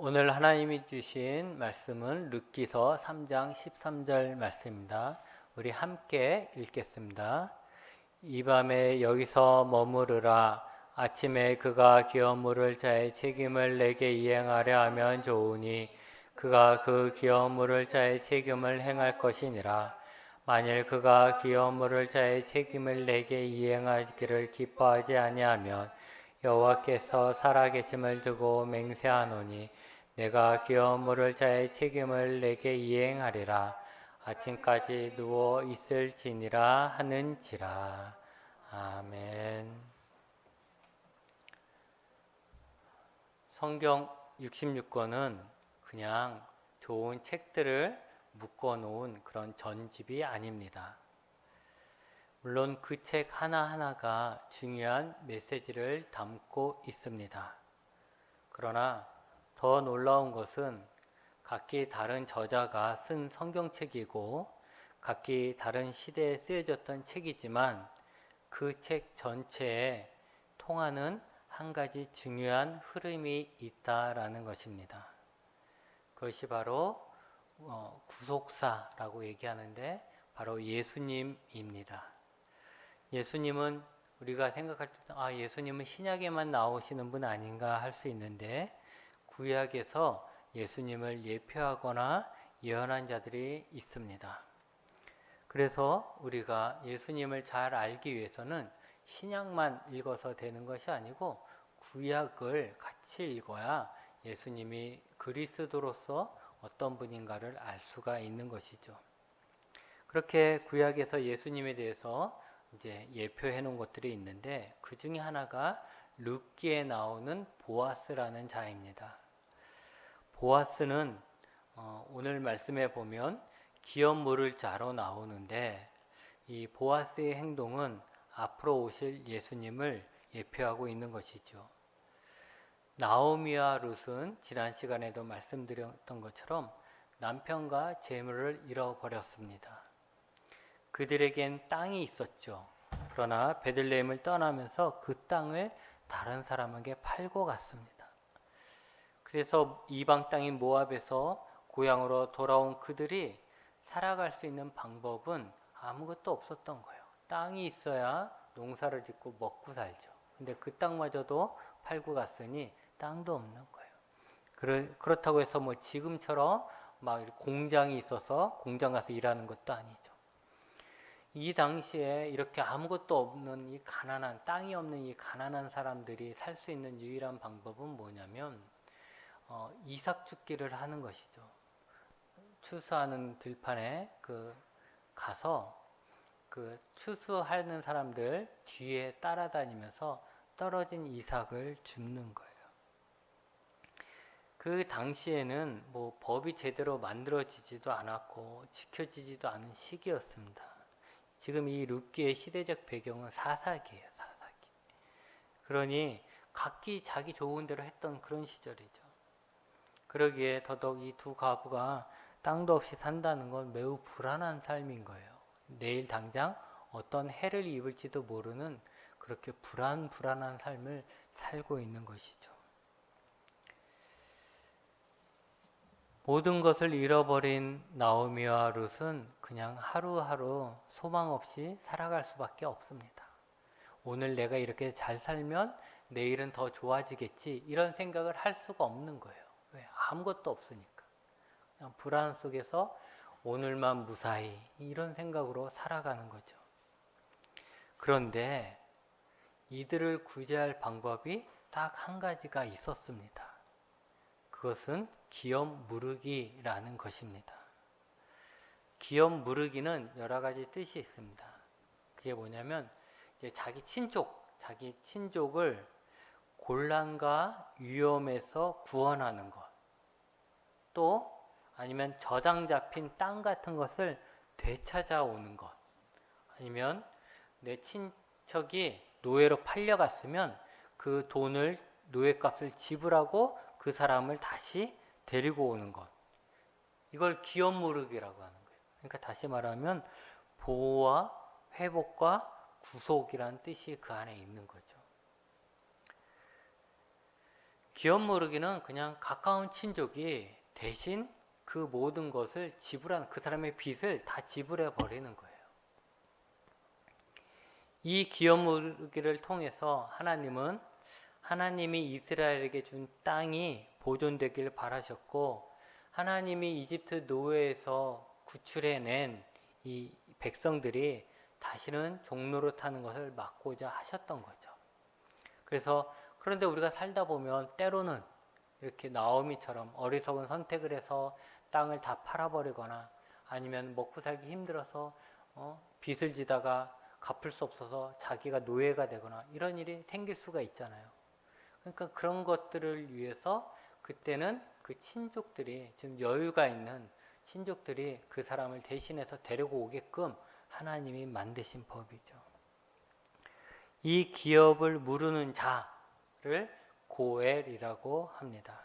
오늘 하나님이 주신 말씀은 룻기서 3장 13절 말씀입니다. 우리 함께 읽겠습니다. 이 밤에 여기서 머무르라. 아침에 그가 기업 물을 자의 책임을 내게 이행하려 하면 좋으니 그가 그 기업 물을 자의 책임을 행할 것이니라. 만일 그가 기업 물을 자의 책임을 내게 이행하기를 기뻐하지 아니하면 여호와께서 살아계심을 두고 맹세하노니 내가 기업 물을 자의 책임을 내게 이행하리라. 아침까지 누워 있을지니라 하는지라. 아멘. 성경 66권은 그냥 좋은 책들을 묶어 놓은 그런 전집이 아닙니다. 물론 그 책 하나하나가 중요한 메시지를 담고 있습니다. 그러나 더 놀라운 것은 각기 다른 저자가 쓴 성경책이고 각기 다른 시대에 쓰여졌던 책이지만 그 책 전체에 통하는 한 가지 중요한 흐름이 있다라는 것입니다. 그것이 바로 구속사라고 얘기하는데 바로 예수님입니다. 예수님은 우리가 생각할 때 예수님은 신약에만 나오시는 분 아닌가 할 수 있는데 구약에서 예수님을 예표하거나 예언한 자들이 있습니다. 그래서 우리가 예수님을 잘 알기 위해서는 신약만 읽어서 되는 것이 아니고 구약을 같이 읽어야 예수님이 그리스도로서 어떤 분인가를 알 수가 있는 것이죠. 그렇게 구약에서 예수님에 대해서 이제 예표해 놓은 것들이 있는데 그 중에 하나가 룻기에 나오는 보아스라는 자입니다. 보아스는 오늘 말씀에 보면 기업 물을 자로 나오는데 이 보아스의 행동은 앞으로 오실 예수님을 예표하고 있는 것이죠. 나오미와 룻은 지난 시간에도 말씀드렸던 것처럼 남편과 재물을 잃어버렸습니다. 그들에겐 땅이 있었죠. 그러나 베들레헴을 떠나면서 그 땅을 다른 사람에게 팔고 갔습니다. 그래서 이방 땅인 모압에서 고향으로 돌아온 그들이 살아갈 수 있는 방법은 아무것도 없었던 거예요. 땅이 있어야 농사를 짓고 먹고 살죠. 근데 그 땅마저도 팔고 갔으니 땅도 없는 거예요. 그렇다고 해서 뭐 지금처럼 막 공장이 있어서 공장 가서 일하는 것도 아니죠. 이 당시에 이렇게 아무것도 없는 이 가난한, 땅이 없는 이 가난한 사람들이 살 수 있는 유일한 방법은 뭐냐면 이삭죽기를 하는 것이죠. 추수하는 들판에 가서 그 추수하는 사람들 뒤에 따라다니면서 떨어진 이삭을 줍는 거예요. 그 당시에는 뭐 법이 제대로 만들어지지도 않았고 지켜지지도 않은 시기였습니다. 지금 이 룻기의 시대적 배경은 사사기예요. 사사기. 그러니 각기 자기 좋은 대로 했던 그런 시절이죠. 그러기에 더더욱 이 두 가부가 땅도 없이 산다는 건 매우 불안한 삶인 거예요. 내일 당장 어떤 해를 입을지도 모르는 그렇게 불안한 삶을 살고 있는 것이죠. 모든 것을 잃어버린 나오미와 룻은 그냥 하루하루 소망 없이 살아갈 수밖에 없습니다. 오늘 내가 이렇게 잘 살면 내일은 더 좋아지겠지 이런 생각을 할 수가 없는 거예요. 왜? 아무것도 없으니까. 그냥 불안 속에서 오늘만 무사히 이런 생각으로 살아가는 거죠. 그런데 이들을 구제할 방법이 딱 한 가지가 있었습니다. 그것은 기업 무르기라는 것입니다. 기업 무르기는 여러 가지 뜻이 있습니다. 그게 뭐냐면 이제 자기 친족을 곤란과 위험에서 구원하는 것, 또 아니면 저당 잡힌 땅 같은 것을 되찾아오는 것, 아니면 내 친척이 노예로 팔려갔으면 그 돈을 노예값을 지불하고 그 사람을 다시 데리고 오는 것, 이걸 기업 무르기라고 하는 거예요. 그러니까 다시 말하면 보호와 회복과 구속이라는 뜻이 그 안에 있는 거죠. 기업 무르기는 그냥 가까운 친족이 대신 그 모든 것을 지불한 그 사람의 빚을 다 지불해 버리는 거예요. 이 기업 무르기를 통해서 하나님은 하나님이 이스라엘에게 준 땅이 보존되길 바라셨고, 하나님이 이집트 노예에서 구출해낸 이 백성들이 다시는 종노릇하는 것을 막고자 하셨던 거죠. 그래서 그런데 우리가 살다 보면 때로는 이렇게 나오미처럼 어리석은 선택을 해서 땅을 다 팔아버리거나 아니면 먹고 살기 힘들어서 빚을 지다가 갚을 수 없어서 자기가 노예가 되거나 이런 일이 생길 수가 있잖아요. 그러니까 그런 것들을 위해서 그때는 그 친족들이, 좀 여유가 있는 친족들이 그 사람을 대신해서 데리고 오게끔 하나님이 만드신 법이죠. 이 기업을 무르는 자를 고엘이라고 합니다.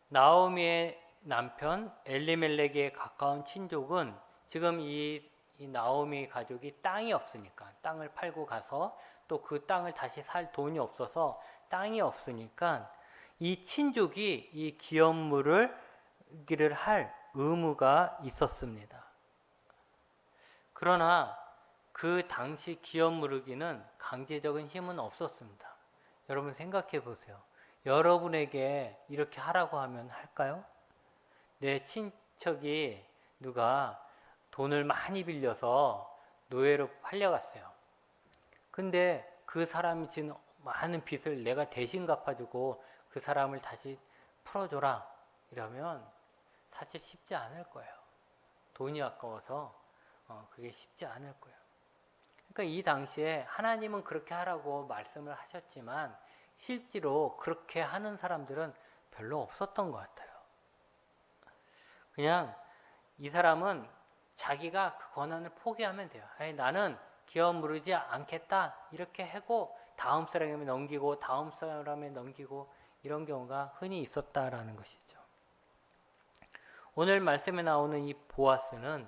나오미의 남편 엘리멜렉에 가까운 친족은 지금 이 나오미 가족이 땅이 없으니까, 땅을 팔고 가서 또 그 땅을 다시 살 돈이 없어서 땅이 없으니까 이 친족이 이 기업물을 할 의무가 있었습니다. 그러나 그 당시 기업 무르기는 강제적인 힘은 없었습니다. 여러분 생각해 보세요. 여러분에게 이렇게 하라고 하면 할까요? 내 친척이 누가 돈을 많이 빌려서 노예로 팔려갔어요. 근데 그 사람이 진 많은 빚을 내가 대신 갚아주고 그 사람을 다시 풀어줘라 이러면 사실 쉽지 않을 거예요. 돈이 아까워서 그게 쉽지 않을 거예요. 그러니까 이 당시에 하나님은 그렇게 하라고 말씀을 하셨지만 실제로 그렇게 하는 사람들은 별로 없었던 것 같아요. 그냥 이 사람은 자기가 그 권한을 포기하면 돼요. 아니, 나는 기업 무르지 않겠다 이렇게 하고 다음 사람에 넘기고 다음 사람에 넘기고 이런 경우가 흔히 있었다라는 것이죠. 오늘 말씀에 나오는 이 보아스는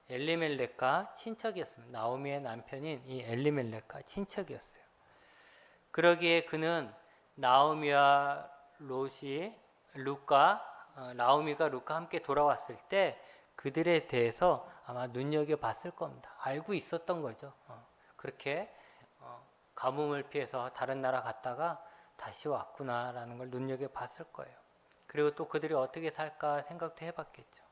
엘리멜렉과 친척이었습니다. 나오미의 남편인 이 엘리멜렉과 친척이었어요. 그러기에 그는 나오미와 나오미가 룻과 함께 돌아왔을 때 그들에 대해서 아마 눈여겨봤을 겁니다. 알고 있었던 거죠. 그렇게 가뭄을 피해서 다른 나라 갔다가 다시 왔구나라는 걸 눈여겨봤을 거예요. 그리고 또 그들이 어떻게 살까 생각도 해봤겠죠.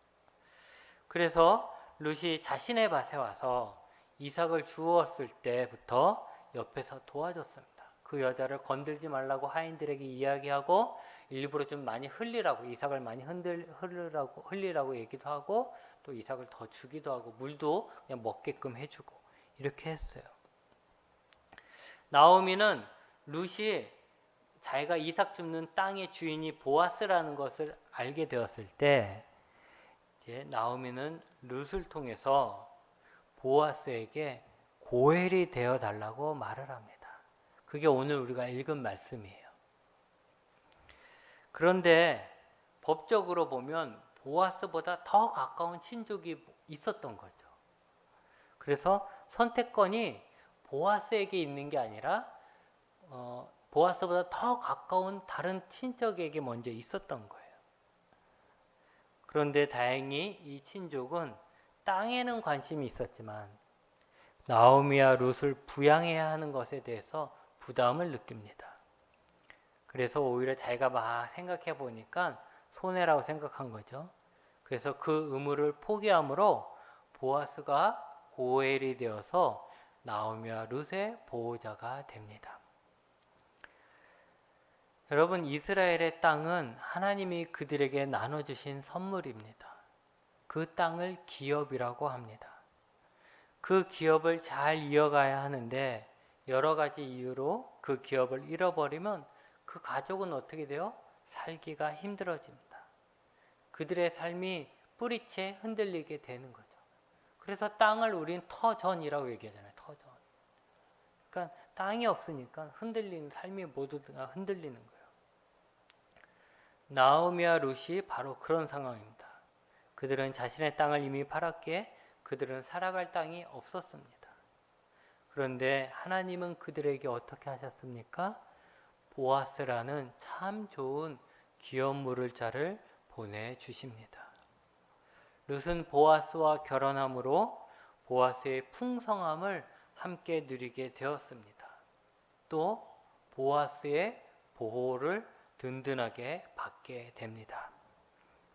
그래서 룻이 자신의 밭에 와서 이삭을 주웠을 때부터 옆에서 도와줬습니다. 그 여자를 건들지 말라고 하인들에게 이야기하고 일부러 좀 많이 흘리라고, 이삭을 많이 흘리라고 얘기도 하고 또 이삭을 더 주기도 하고 물도 그냥 먹게끔 해주고 이렇게 했어요. 나오미는 룻이 자기가 이삭 줍는 땅의 주인이 보아스라는 것을 알게 되었을 때 이제 나오미는 룻을 통해서 보아스에게 고엘이 되어 달라고 말을 합니다. 그게 오늘 우리가 읽은 말씀이에요. 그런데 법적으로 보면 보아스보다 더 가까운 친족이 있었던 거죠. 그래서 선택권이 보아스에게 있는 게 아니라 보아스보다 더 가까운 다른 친척에게 먼저 있었던 거예요. 그런데 다행히 이 친족은 땅에는 관심이 있었지만 나오미와 룻을 부양해야 하는 것에 대해서 부담을 느낍니다. 그래서 오히려 자기가 막 생각해 보니까 손해라고 생각한 거죠. 그래서 그 의무를 포기함으로 보아스가 고엘이 되어서 나오미와 룻의 보호자가 됩니다. 여러분, 이스라엘의 땅은 하나님이 그들에게 나눠주신 선물입니다. 그 땅을 기업이라고 합니다. 그 기업을 잘 이어가야 하는데 여러 가지 이유로 그 기업을 잃어버리면 그 가족은 어떻게 돼요? 살기가 힘들어집니다. 그들의 삶이 뿌리채 흔들리게 되는 거죠. 그래서 땅을 우린 터전이라고 얘기하잖아요. 터전. 그러니까 땅이 없으니까 흔들리는 삶이 모두 다 흔들리는 거예요. 나오미와 룻이 바로 그런 상황입니다. 그들은 자신의 땅을 이미 팔았기에 그들은 살아갈 땅이 없었습니다. 그런데 하나님은 그들에게 어떻게 하셨습니까? 보아스라는 참 좋은 기업물을 자를 보내주십니다. 룻은 보아스와 결혼함으로 보아스의 풍성함을 함께 누리게 되었습니다. 또 보아스의 보호를 든든하게 받게 됩니다.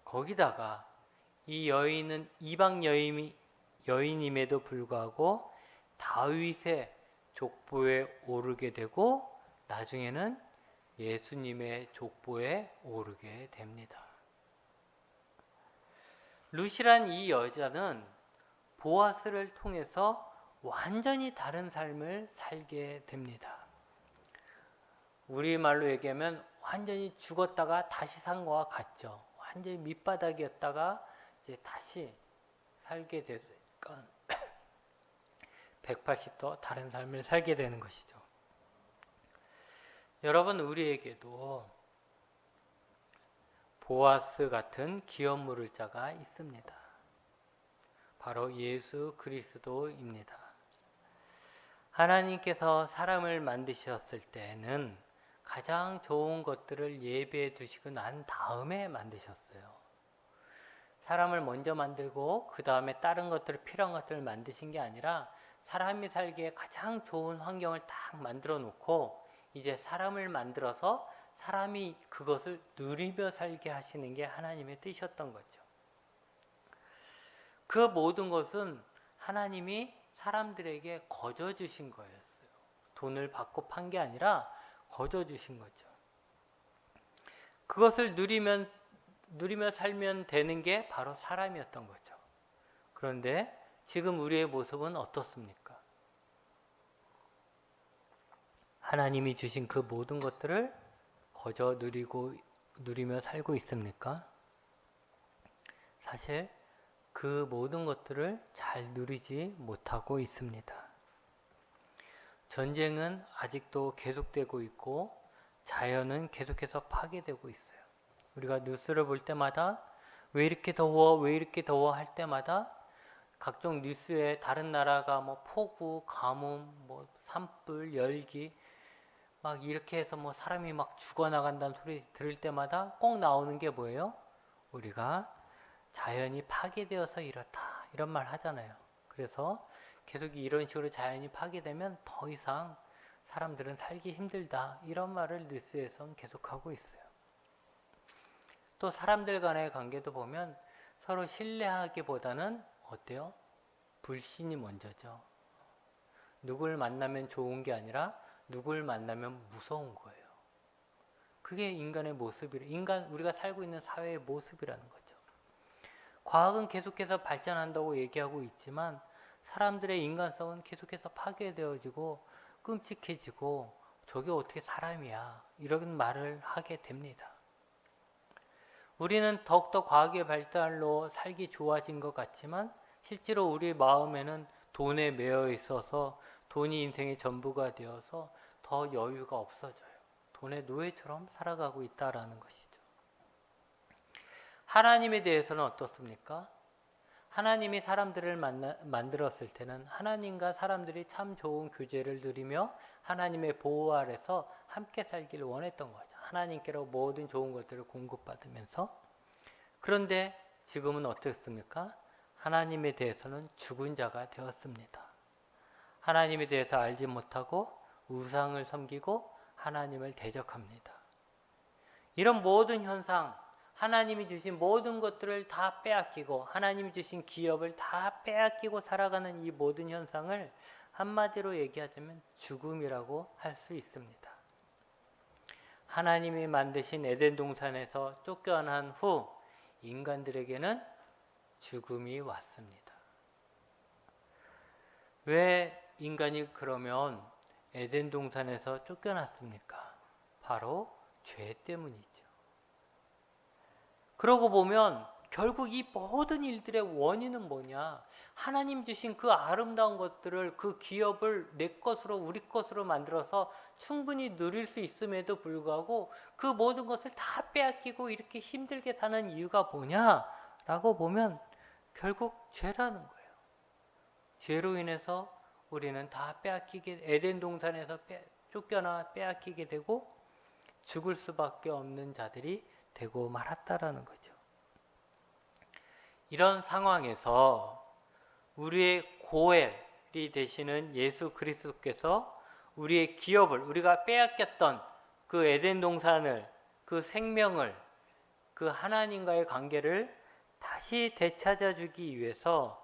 거기다가 이 여인은 이방 여인임에도 불구하고 다윗의 족보에 오르게 되고 나중에는 예수님의 족보에 오르게 됩니다. 룻이란 이 여자는 보아스를 통해서 완전히 다른 삶을 살게 됩니다. 우리말로 얘기하면 완전히 죽었다가 다시 산 거와 같죠. 완전히 밑바닥이었다가 이제 다시 살게 되니까 180도 다른 삶을 살게 되는 것이죠. 여러분, 우리에게도 보아스 같은 기업물을 자가 있습니다. 바로 예수 그리스도입니다. 하나님께서 사람을 만드셨을 때는 가장 좋은 것들을 예비해 두시고 난 다음에 만드셨어요. 사람을 먼저 만들고 그 다음에 다른 것들을, 필요한 것들을 만드신 게 아니라 사람이 살기에 가장 좋은 환경을 딱 만들어 놓고 이제 사람을 만들어서 사람이 그것을 누리며 살게 하시는 게 하나님의 뜻이었던 거죠. 그 모든 것은 하나님이 사람들에게 거저 주신 거였어요. 돈을 받고 판 게 아니라 거저 주신 거죠. 그것을 누리며 살면 되는 게 바로 사람이었던 거죠. 그런데 지금 우리의 모습은 어떻습니까? 하나님이 주신 그 모든 것들을 거저 누리며 살고 있습니까? 사실 그 모든 것들을 잘 누리지 못하고 있습니다. 전쟁은 아직도 계속되고 있고 자연은 계속해서 파괴되고 있어요. 우리가 뉴스를 볼 때마다 왜 이렇게 더워 할 때마다 각종 뉴스에 다른 나라가 뭐 폭우, 가뭄, 뭐 산불, 열기 막 이렇게 해서 뭐 사람이 막 죽어나간다는 소리 들을 때마다 꼭 나오는 게 뭐예요? 우리가 자연이 파괴되어서 이렇다 이런 말 하잖아요. 그래서 계속 이런 식으로 자연이 파괴되면 더 이상 사람들은 살기 힘들다 이런 말을 뉴스에선 계속하고 있어요. 또 사람들 간의 관계도 보면 서로 신뢰하기보다는 어때요? 불신이 먼저죠. 누굴 만나면 좋은 게 아니라 누굴 만나면 무서운 거예요. 그게 인간의 모습이래. 우리가 살고 있는 사회의 모습이라는 거죠. 과학은 계속해서 발전한다고 얘기하고 있지만 사람들의 인간성은 계속해서 파괴되어지고 끔찍해지고 저게 어떻게 사람이야 이런 말을 하게 됩니다. 우리는 더욱더 과학의 발달로 살기 좋아진 것 같지만 실제로 우리 마음에는 돈에 매여 있어서 돈이 인생의 전부가 되어서 더 여유가 없어져요. 돈의 노예처럼 살아가고 있다라는 것이죠. 하나님에 대해서는 어떻습니까? 하나님이 사람들을 만들었을 때는 하나님과 사람들이 참 좋은 교제를 누리며 하나님의 보호 아래서 함께 살기를 원했던 거죠. 하나님께로 모든 좋은 것들을 공급받으면서. 그런데 지금은 어떻습니까? 하나님에 대해서는 죽은 자가 되었습니다. 하나님에 대해서 알지 못하고 우상을 섬기고 하나님을 대적합니다. 이런 모든 현상, 하나님이 주신 모든 것들을 다 빼앗기고 하나님이 주신 기업을 다 빼앗기고 살아가는 이 모든 현상을 한마디로 얘기하자면 죽음이라고 할 수 있습니다. 하나님이 만드신 에덴 동산에서 쫓겨난 후 인간들에게는 죽음이 왔습니다. 왜 인간이 그러면 에덴 동산에서 쫓겨났습니까? 바로 죄 때문이죠. 그러고 보면 결국 이 모든 일들의 원인은 뭐냐? 하나님 주신 그 아름다운 것들을, 그 기업을 내 것으로, 우리 것으로 만들어서 충분히 누릴 수 있음에도 불구하고 그 모든 것을 다 빼앗기고 이렇게 힘들게 사는 이유가 뭐냐라고 보면 결국 죄라는 거예요. 죄로 인해서 우리는 다 빼앗기게, 에덴 동산에서 쫓겨나 빼앗기게 되고 죽을 수밖에 없는 자들이 되고 말았다라는 거죠. 이런 상황에서 우리의 고엘이 되시는 예수 그리스도께서 우리의 기업을, 우리가 빼앗겼던 그 에덴 동산을, 그 생명을, 그 하나님과의 관계를 다시 되찾아주기 위해서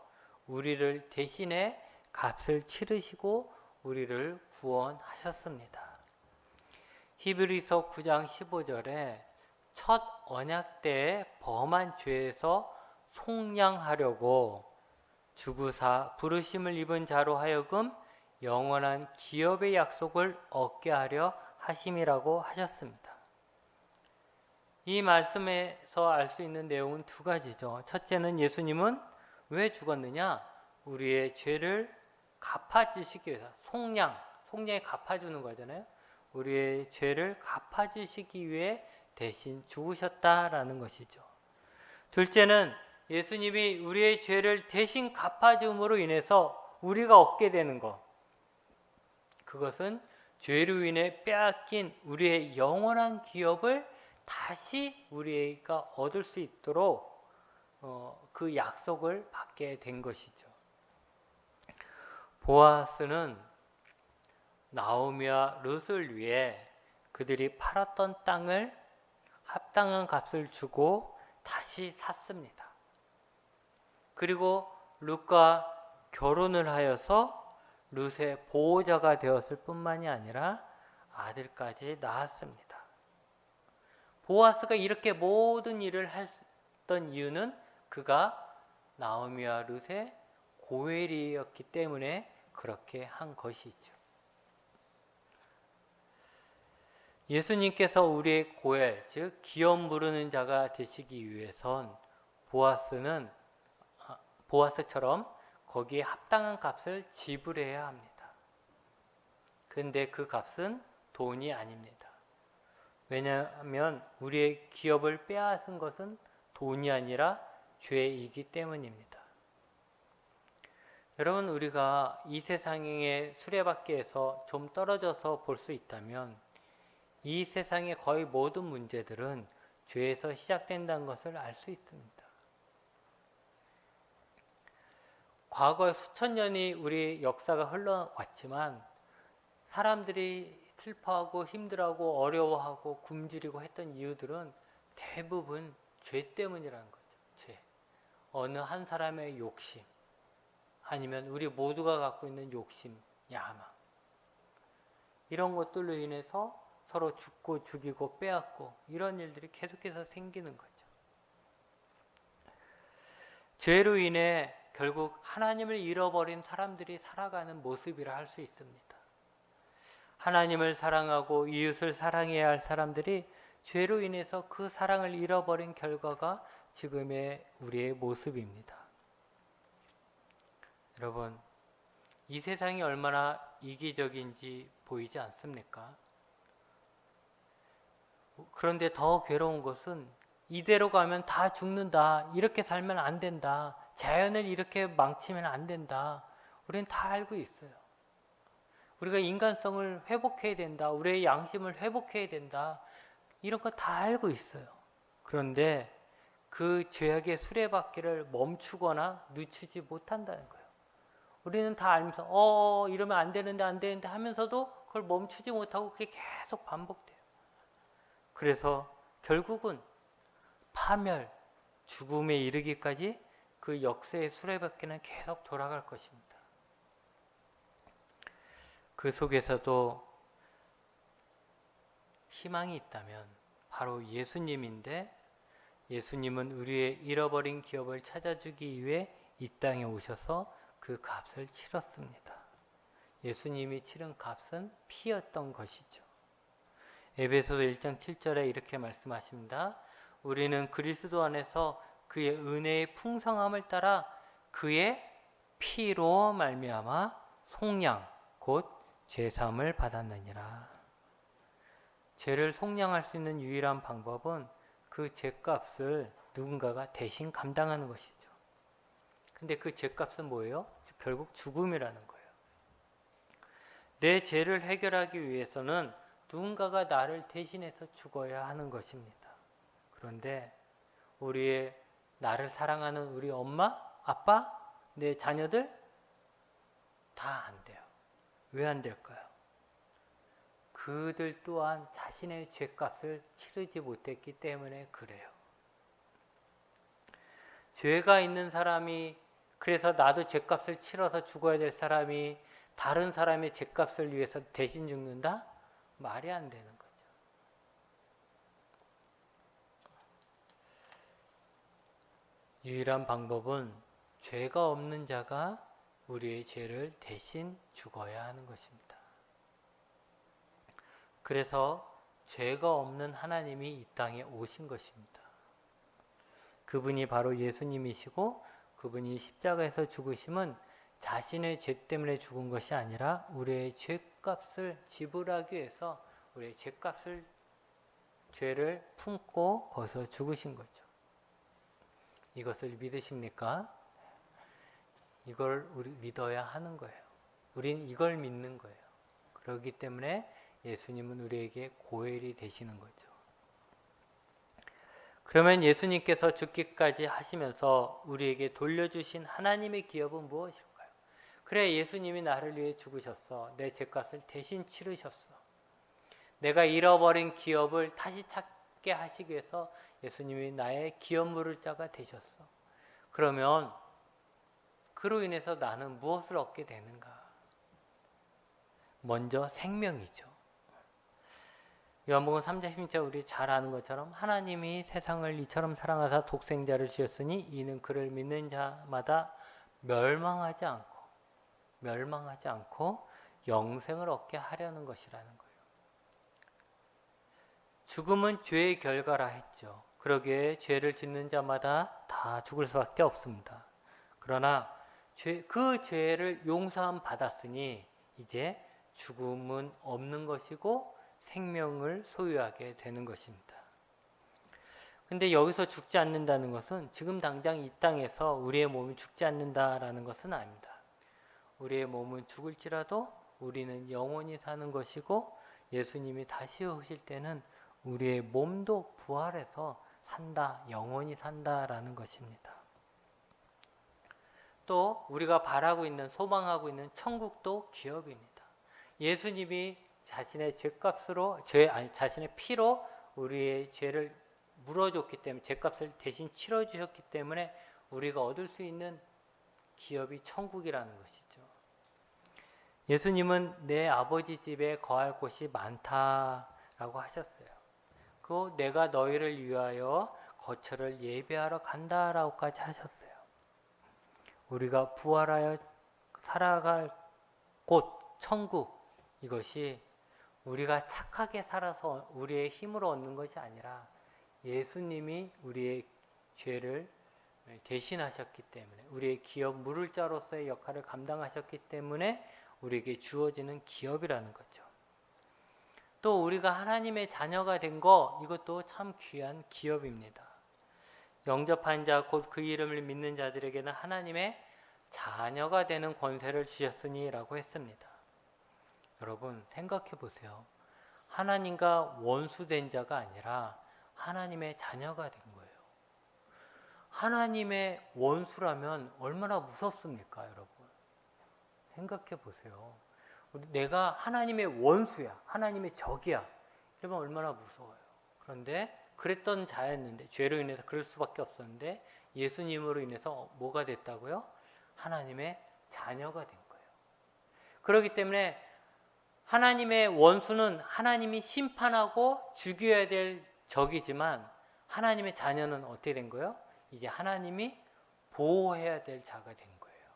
우리를 대신에 값을 치르시고 우리를 구원하셨습니다. 히브리서 9장 15절에 첫 언약 때에 범한 죄에서 속량하려고 주구사 부르심을 입은 자로 하여금 영원한 기업의 약속을 얻게 하려 하심이라고 하셨습니다. 이 말씀에서 알 수 있는 내용은 두 가지죠. 첫째는 예수님은 왜 죽었느냐? 우리의 죄를 갚아주시기 위해서, 속량이 갚아주는 거잖아요. 우리의 죄를 갚아주시기 위해 대신 죽으셨다라는 것이죠. 둘째는 예수님이 우리의 죄를 대신 갚아줌으로 인해서 우리가 얻게 되는 것, 그것은 죄로 인해 빼앗긴 우리의 영원한 기업을 다시 우리가 얻을 수 있도록 그 약속을 받게 된 것이죠. 보아스는 나오미와 룻을 위해 그들이 팔았던 땅을 합당한 값을 주고 다시 샀습니다. 그리고 룻과 결혼을 하여서 룻의 보호자가 되었을 뿐만이 아니라 아들까지 낳았습니다. 보아스가 이렇게 모든 일을 했던 이유는 그가 나오미와 룻의 고엘이었기 때문에 그렇게 한 것이죠. 예수님께서 우리의 고엘, 즉 기업 부르는 자가 되시기 위해선 보아스처럼 거기에 합당한 값을 지불해야 합니다. 그런데 그 값은 돈이 아닙니다. 왜냐하면 우리의 기업을 빼앗은 것은 돈이 아니라 죄이기 때문입니다. 여러분, 우리가 이 세상의 수레바퀴에서 좀 떨어져서 볼 수 있다면 이 세상의 거의 모든 문제들은 죄에서 시작된다는 것을 알 수 있습니다. 과거 수천 년이 우리 역사가 흘러왔지만 사람들이 슬퍼하고 힘들어하고 어려워하고 굶주리고 했던 이유들은 대부분 죄 때문이라는 거죠. 죄. 어느 한 사람의 욕심, 아니면 우리 모두가 갖고 있는 욕심, 야망, 이런 것들로 인해서 서로 죽고 죽이고 빼앗고 이런 일들이 계속해서 생기는 거죠. 죄로 인해 결국 하나님을 잃어버린 사람들이 살아가는 모습이라 할 수 있습니다. 하나님을 사랑하고 이웃을 사랑해야 할 사람들이 죄로 인해서 그 사랑을 잃어버린 결과가 지금의 우리의 모습입니다. 여러분, 이 세상이 얼마나 이기적인지 보이지 않습니까? 그런데 더 괴로운 것은 이대로 가면 다 죽는다, 이렇게 살면 안 된다, 자연을 이렇게 망치면 안 된다, 우리는 다 알고 있어요. 우리가 인간성을 회복해야 된다, 우리의 양심을 회복해야 된다, 이런 거 다 알고 있어요. 그런데 그 죄악의 수레바퀴를 멈추거나 늦추지 못한다는 거예요. 우리는 다 알면서 이러면 안 되는데 하면서도 그걸 멈추지 못하고 그게 계속 반복돼요. 그래서 결국은 파멸, 죽음에 이르기까지 그 역사의 수레바퀴는 계속 돌아갈 것입니다. 그 속에서도 희망이 있다면 바로 예수님인데, 예수님은 우리의 잃어버린 기업을 찾아주기 위해 이 땅에 오셔서 그 값을 치렀습니다. 예수님이 치른 값은 피였던 것이죠. 에베소서 1장 7절에 이렇게 말씀하십니다. 우리는 그리스도 안에서 그의 은혜의 풍성함을 따라 그의 피로 말미암아 속량 곧 죄사함을 받았느니라. 죄를 속량할 수 있는 유일한 방법은 그 죄값을 누군가가 대신 감당하는 것이죠. 근데 그 죄값은 뭐예요? 결국 죽음이라는 거예요. 내 죄를 해결하기 위해서는 누군가가 나를 대신해서 죽어야 하는 것입니다. 그런데 우리의 나를 사랑하는 우리 엄마, 아빠, 내 자녀들 다 안 돼요. 왜 안 될까요? 그들 또한 자신의 죄값을 치르지 못했기 때문에 그래요. 죄가 있는 사람이, 그래서 나도 죄값을 치러서 죽어야 될 사람이 다른 사람의 죄값을 위해서 대신 죽는다? 말이 안 되는 거죠. 유일한 방법은 죄가 없는 자가 우리의 죄를 대신 죽어야 하는 것입니다. 그래서 죄가 없는 하나님이 이 땅에 오신 것입니다. 그분이 바로 예수님이시고 그분이 십자가에서 죽으심은 자신의 죄 때문에 죽은 것이 아니라 우리의 죄값을 지불하기 위해서 우리의 죄를 품고 거기서 죽으신 거죠. 이것을 믿으십니까? 이걸 우리 믿어야 하는 거예요. 우린 이걸 믿는 거예요. 그렇기 때문에 예수님은 우리에게 고엘이 되시는 거죠. 그러면 예수님께서 죽기까지 하시면서 우리에게 돌려주신 하나님의 기업은 무엇일까요? 그래, 예수님이 나를 위해 죽으셨어. 내 죄값을 대신 치르셨어. 내가 잃어버린 기업을 다시 찾게 하시기 위해서 예수님이 나의 기업 물을 자가 되셨어. 그러면 그로 인해서 나는 무엇을 얻게 되는가? 먼저 생명이죠. 요한복음 3장 16절 우리 잘 아는 것처럼 하나님이 세상을 이처럼 사랑하사 독생자를 주셨으니 이는 그를 믿는 자마다 멸망하지 않고 영생을 얻게 하려는 것이라는 거예요. 죽음은 죄의 결과라 했죠. 그러기에 죄를 짓는 자마다 다 죽을 수밖에 없습니다. 그러나 그 죄를 용서함 받았으니 이제 죽음은 없는 것이고 생명을 소유하게 되는 것입니다. 근데 여기서 죽지 않는다는 것은 지금 당장 이 땅에서 우리의 몸이 죽지 않는다라는 것은 아닙니다. 우리의 몸은 죽을지라도 우리는 영원히 사는 것이고 예수님이 다시 오실 때는 우리의 몸도 부활해서 산다, 영원히 산다라는 것입니다. 또 우리가 바라고 있는, 소망하고 있는 천국도 기업입니다. 예수님이 자신의 자신의 피로 우리의 죄를 물어줬기 때문에, 죄값을 대신 치러주셨기 때문에 우리가 얻을 수 있는 기업이 천국이라는 것이죠. 예수님은 내 아버지 집에 거할 곳이 많다라고 하셨어요. 그 내가 너희를 위하여 거처를 예배하러 간다라고까지 하셨어요. 우리가 부활하여 살아갈 곳, 천국, 이것이 우리가 착하게 살아서 우리의 힘으로 얻는 것이 아니라 예수님이 우리의 죄를 대신하셨기 때문에, 우리의 기업 물을 자로서의 역할을 감당하셨기 때문에 우리에게 주어지는 기업이라는 거죠. 또 우리가 하나님의 자녀가 된 거, 이것도 참 귀한 기업입니다. 영접한 자 곧 그 이름을 믿는 자들에게는 하나님의 자녀가 되는 권세를 주셨으니 라고 했습니다. 여러분 생각해 보세요. 하나님과 원수된 자가 아니라 하나님의 자녀가 된 거예요. 하나님의 원수라면 얼마나 무섭습니까, 여러분? 생각해 보세요. 내가 하나님의 원수야, 하나님의 적이야, 이러면 얼마나 무서워요. 그런데 그랬던 자였는데, 죄로 인해서 그럴 수밖에 없었는데 예수님으로 인해서 뭐가 됐다고요? 하나님의 자녀가 된 거예요. 그렇기 때문에 하나님의 원수는 하나님이 심판하고 죽여야 될 적이지만, 하나님의 자녀는 어떻게 된 거예요? 이제 하나님이 보호해야 될 자가 된 거예요.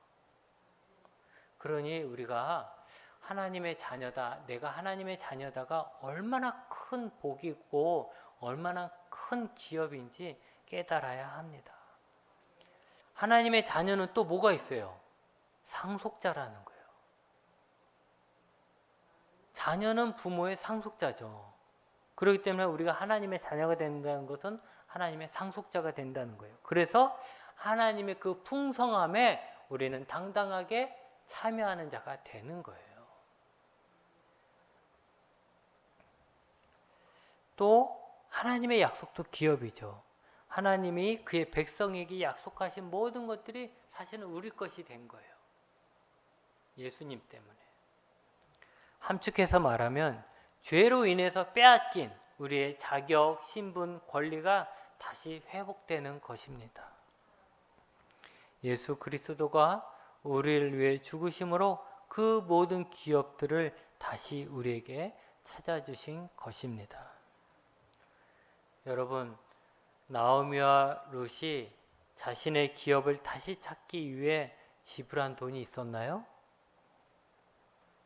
그러니 우리가 하나님의 자녀다, 내가 하나님의 자녀다가 얼마나 큰 복이고 얼마나 큰 기업인지 깨달아야 합니다. 하나님의 자녀는 또 뭐가 있어요? 상속자라는 거예요. 자녀는 부모의 상속자죠. 그렇기 때문에 우리가 하나님의 자녀가 된다는 것은 하나님의 상속자가 된다는 거예요. 그래서 하나님의 그 풍성함에 우리는 당당하게 참여하는 자가 되는 거예요. 약속도 하나님의 약속도 기업이죠. 하나님이 그의 백성에게 약속하신 모든 것들이 사실은 우리 것이 된 거예요. 예수님 때문에. 함축해서 말하면 죄로 인해서 빼앗긴 우리의 자격, 신분, 권리가 다시 회복되는 것입니다. 예수 그리스도가 우리를 위해 죽으심으로 그 모든 기업들을 다시 우리에게 찾아주신 것입니다. 여러분, 나오미와 룻이 자신의 기업을 다시 찾기 위해 지불한 돈이 있었나요?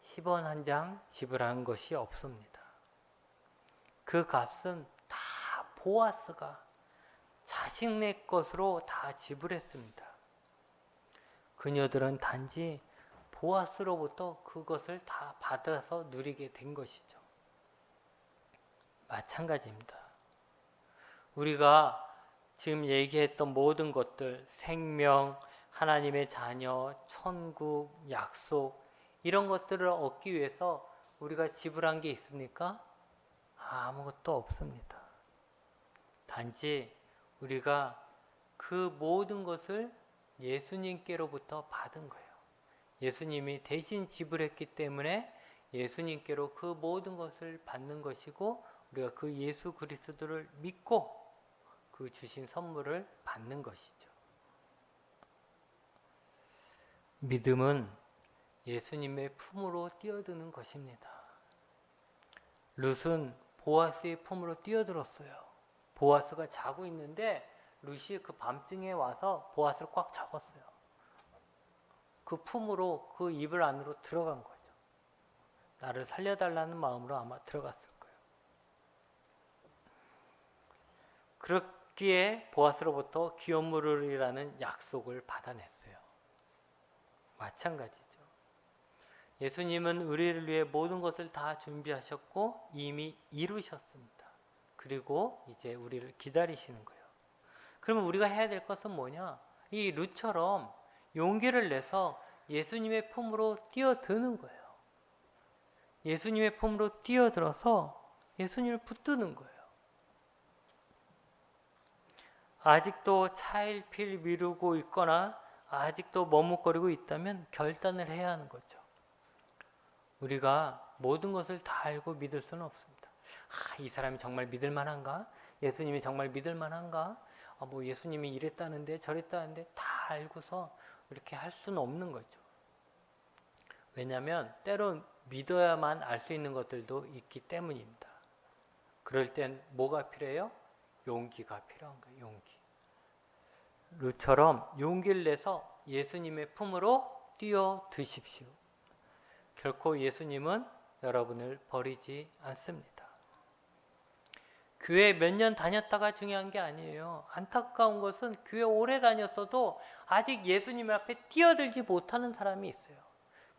10원 한 장 지불한 것이 없습니다. 그 값은 다 보아스가 자신의 것으로 다 지불했습니다. 그녀들은 단지 보아스로부터 그것을 다 받아서 누리게 된 것이죠. 마찬가지입니다. 우리가 지금 얘기했던 모든 것들, 생명, 하나님의 자녀, 천국, 약속, 이런 것들을 얻기 위해서 우리가 지불한 게 있습니까? 아무것도 없습니다. 단지 우리가 그 모든 것을 예수님께로부터 받은 거예요. 예수님이 대신 지불했기 때문에 예수님께로 그 모든 것을 받는 것이고, 우리가 그 예수 그리스도를 믿고 그 주신 선물을 받는 것이죠. 믿음은 예수님의 품으로 뛰어드는 것입니다. 룻은 보아스의 품으로 뛰어들었어요. 보아스가 자고 있는데 룻이 그 밤중에 와서 보아스를 꽉 잡았어요. 그 품으로, 그 이불 안으로 들어간 거죠. 나를 살려달라는 마음으로 아마 들어갔을 거예요. 그렇기에 보아스로부터 기업물이라는 약속을 받아냈어요. 마찬가지죠. 예수님은 우리를 위해 모든 것을 다 준비하셨고 이미 이루셨습니다. 그리고 이제 우리를 기다리시는 거예요. 그러면 우리가 해야 될 것은 뭐냐? 이 룻처럼 용기를 내서 예수님의 품으로 뛰어드는 거예요. 예수님의 품으로 뛰어들어서 예수님을 붙드는 거예요. 아직도 차일피일 미루고 있거나 아직도 머뭇거리고 있다면 결단을 해야 하는 거죠. 우리가 모든 것을 다 알고 믿을 수는 없습니다. 이 사람이 정말 믿을 만한가? 예수님이 정말 믿을 만한가? 뭐 예수님이 이랬다는데 저랬다는데 다 알고서 이렇게 할 수는 없는 거죠. 왜냐하면 때론 믿어야만 알 수 있는 것들도 있기 때문입니다. 그럴 땐 뭐가 필요해요? 용기가 필요한 거예요. 용기. 룻처럼 용기를 내서 예수님의 품으로 뛰어드십시오. 결코 예수님은 여러분을 버리지 않습니다. 교회 몇 년 다녔다가 중요한 게 아니에요. 안타까운 것은 교회 오래 다녔어도 아직 예수님 앞에 뛰어들지 못하는 사람이 있어요.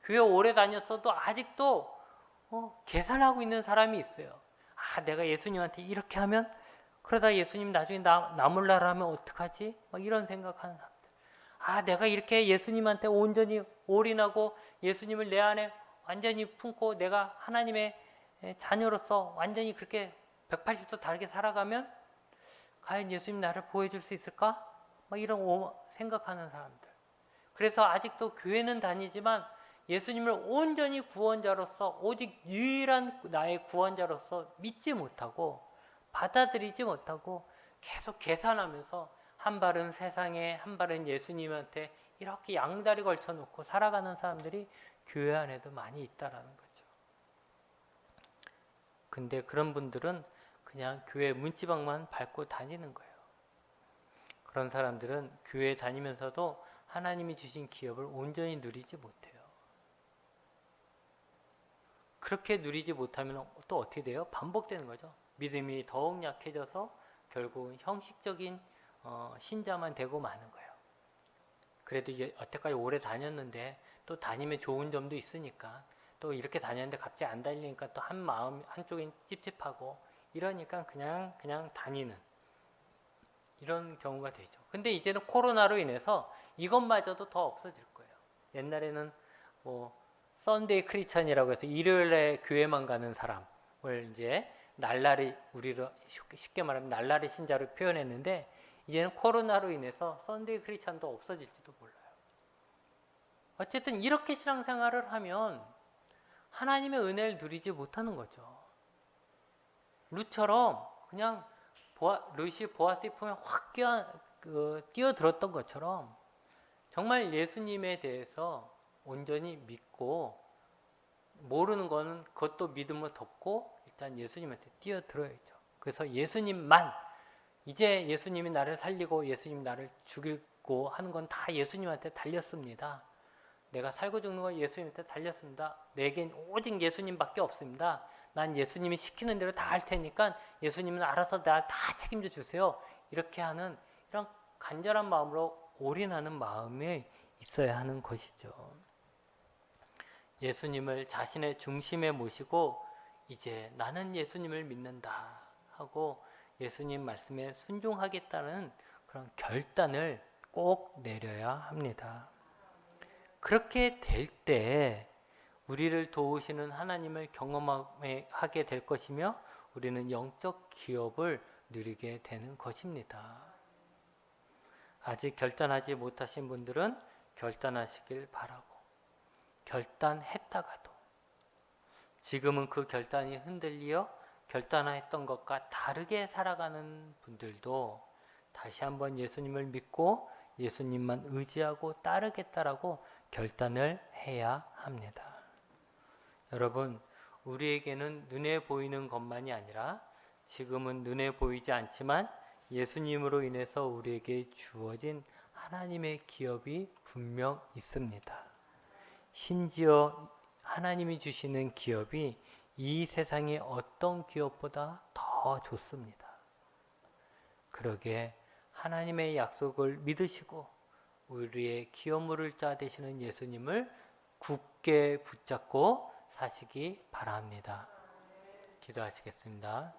교회 오래 다녔어도 아직도 계산하고 있는 사람이 있어요. 내가 예수님한테 이렇게 하면, 그러다 예수님 나중에 나 몰라라 하면 어떡하지? 막 이런 생각하는 사람들. 내가 이렇게 예수님한테 온전히 올인하고 예수님을 내 안에 완전히 품고 내가 하나님의 자녀로서 완전히 그렇게 180도 다르게 살아가면 과연 예수님 나를 보호해줄 수 있을까? 막 이런 생각하는 사람들. 그래서 아직도 교회는 다니지만 예수님을 온전히 구원자로서, 오직 유일한 나의 구원자로서 믿지 못하고 받아들이지 못하고 계속 계산하면서 한 발은 세상에, 한 발은 예수님한테 이렇게 양다리 걸쳐놓고 살아가는 사람들이 교회 안에도 많이 있다라는 거죠. 근데 그런 분들은 그냥 교회 문지방만 밟고 다니는 거예요. 그런 사람들은 교회 다니면서도 하나님이 주신 기업을 온전히 누리지 못해요. 그렇게 누리지 못하면 또 어떻게 돼요? 반복되는 거죠. 믿음이 더욱 약해져서 결국은 형식적인 신자만 되고 마는 거예요. 그래도 여태까지 오래 다녔는데 또 다니면 좋은 점도 있으니까, 또 이렇게 다녔는데 갑자기 안 다니니까 또 한쪽이 찝찝하고 이러니까 그냥 다니는 이런 경우가 되죠. 근데 이제는 코로나로 인해서 이것마저도 더 없어질 거예요. 옛날에는 썬데이 크리스찬이라고 해서 일요일에 교회만 가는 사람을 이제 날라리, 우리로 쉽게 말하면 날라리 신자로 표현했는데 이제는 코로나로 인해서 썬데이 크리스찬도 없어질지도 몰라요. 어쨌든 이렇게 신앙생활을 하면 하나님의 은혜를 누리지 못하는 거죠. 룻처럼 그냥 룻이 보아스의 품에 확 뛰어들었던 것처럼 정말 예수님에 대해서 온전히 믿고 모르는 거는 그것도 믿음을 덮고 일단 예수님한테 뛰어들어야죠. 그래서 예수님만, 이제 예수님이 나를 살리고 예수님이 나를 죽이고 하는 건 다 예수님한테 달렸습니다. 내가 살고 죽는 건 예수님한테 달렸습니다. 내겐 오직 예수님밖에 없습니다. 난 예수님이 시키는 대로 다 할 테니까 예수님은 알아서 날 다 책임져 주세요. 이렇게 하는 이런 간절한 마음으로 올인하는 마음이 있어야 하는 것이죠. 예수님을 자신의 중심에 모시고 이제 나는 예수님을 믿는다 하고 예수님 말씀에 순종하겠다는 그런 결단을 꼭 내려야 합니다. 그렇게 될 때 우리를 도우시는 하나님을 경험하게 될 것이며 우리는 영적 기업을 누리게 되는 것입니다. 아직 결단하지 못하신 분들은 결단하시길 바라고, 결단했다가도 지금은 그 결단이 흔들려 결단했던 것과 다르게 살아가는 분들도 다시 한번 예수님을 믿고 예수님만 의지하고 따르겠다라고 결단을 해야 합니다. 여러분, 우리에게는 눈에 보이는 것만이 아니라 지금은 눈에 보이지 않지만 예수님으로 인해서 우리에게 주어진 하나님의 기업이 분명 있습니다. 심지어 하나님이 주시는 기업이 이 세상의 어떤 기업보다 더 좋습니다. 그러게 하나님의 약속을 믿으시고 우리의 기업 물을 자 되시는 예수님을 굳게 붙잡고 사시기 바랍니다. 기도하시겠습니다.